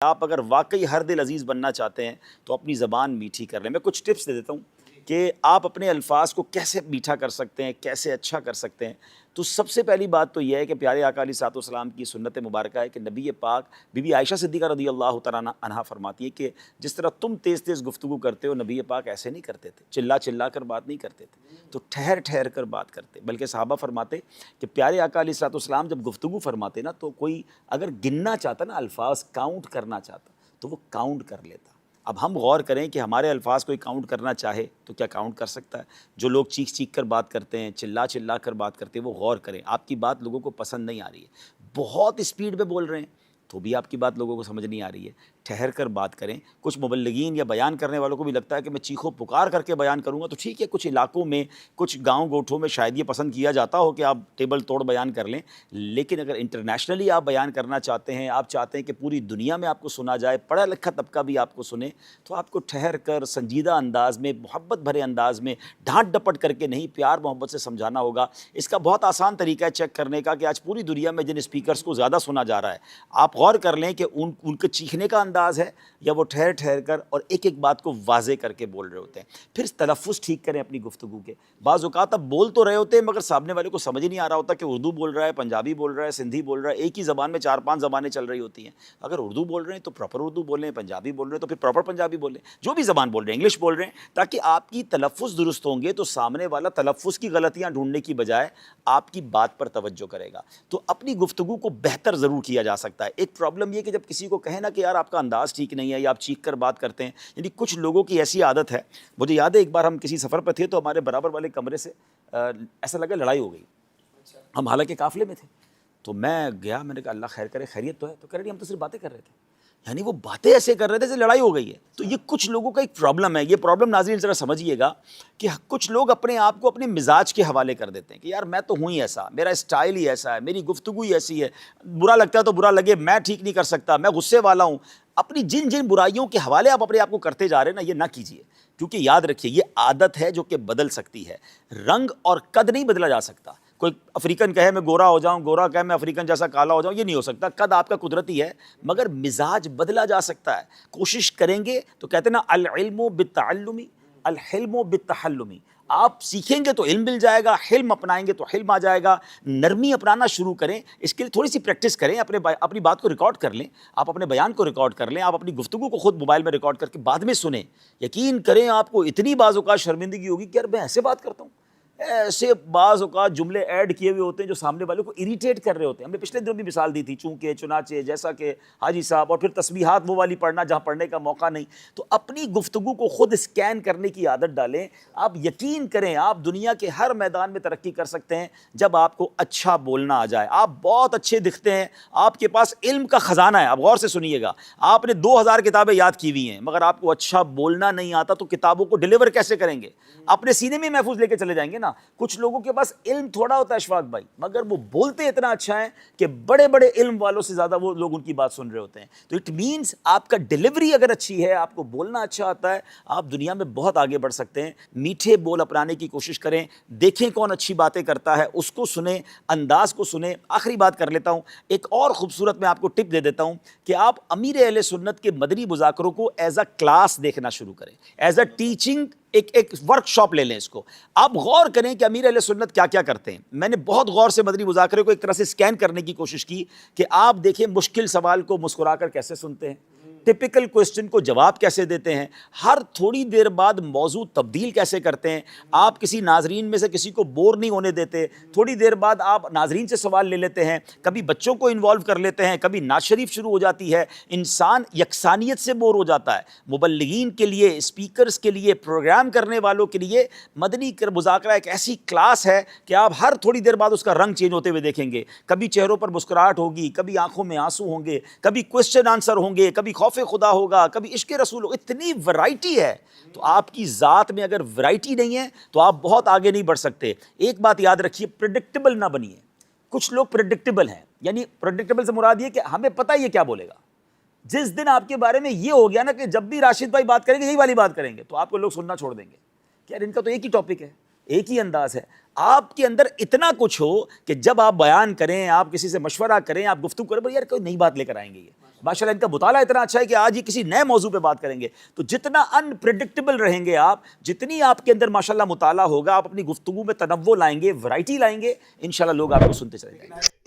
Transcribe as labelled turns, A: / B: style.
A: آپ اگر واقعی ہر دل عزیز بننا چاہتے ہیں تو اپنی زبان میٹھی کر لیں. میں کچھ ٹپس دے دیتا ہوں کہ آپ اپنے الفاظ کو کیسے میٹھا کر سکتے ہیں, کیسے اچھا کر سکتے ہیں. تو سب سے پہلی بات تو یہ ہے کہ پیارے آقا علیہ الصلوۃ والسلام کی سنت مبارکہ ہے کہ نبی پاک بی بی عائشہ صدیقہ رضی اللہ تعالیٰ عنہا فرماتی ہے کہ جس طرح تم تیز تیز گفتگو کرتے ہو, نبی پاک ایسے نہیں کرتے تھے, چلا چلا کر بات نہیں کرتے تھے, تو ٹھہر ٹھہر کر بات کرتے. بلکہ صحابہ فرماتے کہ پیارے آقا علیہ الصلوۃ والسلام جب گفتگو فرماتے نا تو کوئی اگر گننا چاہتا نا, الفاظ کاؤنٹ کرنا چاہتا تو وہ کاؤنٹ کر لیتا. اب ہم غور کریں کہ ہمارے الفاظ کوئی کاؤنٹ کرنا چاہے تو کیا کاؤنٹ کر سکتا ہے؟ جو لوگ چیخ چیخ کر بات کرتے ہیں, چلا چلا کر بات کرتے ہیں, وہ غور کریں. آپ کی بات لوگوں کو پسند نہیں آ رہی ہے, بہت اسپیڈ پہ بول رہے ہیں تو بھی آپ کی بات لوگوں کو سمجھ نہیں آ رہی ہے. ٹھہر کر بات کریں. کچھ مبلغین یا بیان کرنے والوں کو بھی لگتا ہے کہ میں چیخو پکار کر کے بیان کروں گا, تو ٹھیک ہے, کچھ علاقوں میں کچھ گاؤں گوٹھوں میں شاید یہ پسند کیا جاتا ہو کہ آپ ٹیبل توڑ بیان کر لیں. لیکن اگر انٹرنیشنلی آپ بیان کرنا چاہتے ہیں, آپ چاہتے ہیں کہ پوری دنیا میں آپ کو سنا جائے, پڑھا لکھا طبقہ بھی آپ کو سنے, تو آپ کو ٹھہر کر سنجیدہ انداز میں, محبت بھرے انداز میں, ڈھانٹ ڈپٹ کر کے نہیں, پیار محبت سے سمجھانا ہوگا. اس کا بہت آسان طریقہ ہے چیک کرنے کا کہ آج پوری دنیا میں جن اسپیکرز کو زیادہ سنا جا رہا ہے, آپ غور کر لیں کہ ان کے چیخنے کا انداز ہے یا وہ ٹھہر ٹھہر کر اور ایک ایک بات کو واضح کر کے بول رہے ہوتے ہیں. پھر تلفظ ٹھیک کریں اپنی گفتگو کے. بعض اوقات آپ بول تو رہے ہوتے ہیں مگر سامنے والے کو سمجھ نہیں آ رہا ہوتا کہ اردو بول رہا ہے, پنجابی بول رہا ہے, سندھی بول رہا ہے. ایک ہی زبان میں 4-5 زبانیں چل رہی ہوتی ہیں. اگر اردو بول رہے ہیں تو پراپر اردو بولیں, پنجابی بول رہے ہیں تو پھر پراپر پنجابی بولیں, جو بھی زبان بول رہے ہیں, انگلش بول رہے ہیں, تاکہ آپ کی تلفظ درست ہوں گے تو سامنے والا تلفظ کی غلطیاں ڈھونڈنے کی بجائے آپ کی بات پر توجہ کرے گا. تو اپنی گفتگو کو بہتر ضرور کیا جا سکتا ہے. ایک پرابلم یہ کہ جب کسی کو کہیں نا کہ یار آپ کا انداز ٹھیک نہیں ہے یا آپ چیخ کر بات کرتے ہیں, یعنی کچھ لوگوں کی ایسی عادت ہے. مجھے یاد ہے ایک بار ہم کسی سفر پہ تھے تو ہمارے برابر والے کمرے سے ایسا لگا لڑائی ہو گئی. ہم حالانکہ قافلے میں تھے, تو میں گیا, میں نے کہا اللہ خیر کرے, خیریت تو ہے؟ تو کہہ رہے ہم تو صرف باتیں کر رہے تھے. یعنی وہ باتیں ایسے کر رہے تھے جیسے لڑائی ہو گئی ہے. تو یہ کچھ لوگوں کا ایک پرابلم ہے. یہ پرابلم ناظرین ذرا سمجھیے گا کہ کچھ لوگ اپنے آپ کو اپنے مزاج کے حوالے کر دیتے ہیں کہ یار میں تو ہوں ہی ایسا, میرا اسٹائل ہی ایسا ہے, میری گفتگو ہی ایسی ہے, برا لگتا ہے تو برا لگے, میں ٹھیک نہیں کر سکتا, میں غصے والا ہوں. اپنی جن جن برائیوں کے حوالے آپ اپنے آپ کو کرتے جا رہے ہیں نا, یہ نہ کیجیے. کیونکہ یاد رکھیے یہ عادت ہے جو کہ بدل سکتی ہے. رنگ اور قد نہیں بدلا جا سکتا. کوئی افریقن کہے میں گورا ہو جاؤں, گورا کہے میں افریقن جیسا کالا ہو جاؤں, یہ نہیں ہو سکتا. قد آپ کا قدرتی ہے مگر مزاج بدلا جا سکتا ہے. کوشش کریں گے تو کہتے ہیں نا العلم بالتعلم الحلم بالتحلم. آپ سیکھیں گے تو علم مل جائے گا, حلم اپنائیں گے تو حلم آ جائے گا. نرمی اپنانا شروع کریں, اس کے لیے تھوڑی سی پریکٹس کریں. اپنی بات کو ریکارڈ کر لیں, آپ اپنے بیان کو ریکارڈ کر لیں, آپ اپنی گفتگو کو خود موبائل میں ریکارڈ کر کے بعد میں سنیں. یقین کریں آپ کو اتنی بعض اوقات شرمندگی ہوگی کہ یار میں ایسے بات کرتا ہوں. ایسے بعض اوقات جملے ایڈ کیے ہوئے ہوتے ہیں جو سامنے والوں کو اریٹیٹ کر رہے ہوتے ہیں. ہم نے پچھلے دنوں بھی مثال دی تھی, چونکہ چنانچہ جیسا کہ حاجی صاحب, اور پھر تسبیحات وہ والی پڑھنا جہاں پڑھنے کا موقع نہیں. تو اپنی گفتگو کو خود اسکین کرنے کی عادت ڈالیں. آپ یقین کریں آپ دنیا کے ہر میدان میں ترقی کر سکتے ہیں جب آپ کو اچھا بولنا آ جائے. آپ بہت اچھے دکھتے ہیں, آپ کے پاس علم کا خزانہ ہے. آپ غور سے سنیے گا, آپ نے 2000 کتابیں یاد کی ہوئی ہیں مگر آپ کو اچھا بولنا نہیں آتا, تو کتابوں کو ڈیلیور کیسے کریں گے؟ اپنے سینے میں محفوظ لے کے چلے جائیں گے نا. کچھ لوگوں کے پاس علم تھوڑا ہوتا ہے اشفاق بھائی, مگر وہ بولتے اتنا اچھا ہے کہ بڑے بڑے علم والوں سے زیادہ وہ لوگ ان کی بات سن رہے ہوتے ہیں. تو اٹ مینس آپ کا ڈیلیوری اگر اچھی ہے, آپ کو بولنا اچھا آتا ہے, آپ دنیا میں بہت آگے بڑھ سکتے ہیں. میٹھے بول اپنانے کی کوشش کریں. دیکھیں کون اچھی باتیں کرتا ہے, اس کو سنیں, انداز کو سنیں. آخری بات کر لیتا ہوں, ایک اور خوبصورت میں آپ کو ٹپ دے دیتا ہوں کہ آپ امیر اہل سنت کے مدنی مذاکروں کو ایز اے کلاس دیکھنا شروع کریں, ایز اے ٹیچنگ. ایک ورک شاپ لے لیں اس کو. آپ غور کریں کہ امیر اہل سنت کیا کیا کرتے ہیں. میں نے بہت غور سے مدنی مذاکرے کو ایک طرح سے اسکین کرنے کی کوشش کی کہ آپ دیکھیں مشکل سوال کو مسکرا کر کیسے سنتے ہیں, ٹپیکل کوسچن کو جواب کیسے دیتے ہیں, ہر تھوڑی دیر بعد موضوع تبدیل کیسے کرتے ہیں, آپ کسی ناظرین میں سے کسی کو بور نہیں ہونے دیتے, تھوڑی دیر بعد آپ ناظرین سے سوال لے لیتے ہیں, کبھی بچوں کو انوالو کر لیتے ہیں, کبھی نعت شریف شروع ہو جاتی ہے. انسان یکسانیت سے بور ہو جاتا ہے. مبلغین کے لیے, اسپیکرز کے لیے, پروگرام کرنے والوں کے لیے مدنی مذاکرہ ایک ایسی کلاس ہے کہ آپ ہر تھوڑی دیر بعد اس کا رنگ چینج ہوتے ہوئے دیکھیں گے. کبھی چہروں پر مسکراہٹ ہوگی, کبھی آنکھوں میں آنسو ہوں گے, کبھی کوسچن آنسر ہوں گے, کبھی خوف خدا ہوگا, کبھی عشق رسول ہوگا. اتنی ورائٹی ہے. تو آپ کی ذات میں اگر ورائٹی نہیں ہے تو آپ بہت آگے نہیں بڑھ سکتے. ایک بات یاد رکھیے, پریڈکٹیبل نہ بنیے. کچھ لوگ پریڈکٹیبل ہیں, یعنی پریڈکٹیبل سے مراد یہ کہ ہمیں پتہ ہے یہ کیا بولے گا. جس دن آپ کے بارے میں یہ ہو گیا نا کہ جب بھی راشد بھائی بات کریں گے یہی والی بات کریں گے, تو آپ کو لوگ سننا چھوڑ دیں گے کہ یار ان کا تو ایک ہی ٹاپک ہے, ایک ہی انداز ہے. آپ کے اندر اتنا کچھ ہو کہ جب آپ بیان کریں, آپ کسی سے مشورہ کریں, آپ گفتگو کریں, بھائی یار کوئی نئی بات لے کر آئیں گے, یہ ماشاءاللہ ان کا مطالعہ اتنا اچھا ہے کہ آج یہ کسی نئے موضوع پہ بات کریں گے. تو جتنا انپریڈکٹیبل رہیں گے آپ، جتنی آپ کے اندر ماشاءاللہ مطالعہ ہوگا، آپ اپنی گفتگو میں تنوع لائیں گے، ورائٹی لائیں گے، انشاءاللہ لوگ آپ کو سنتے چلے جائیں گے.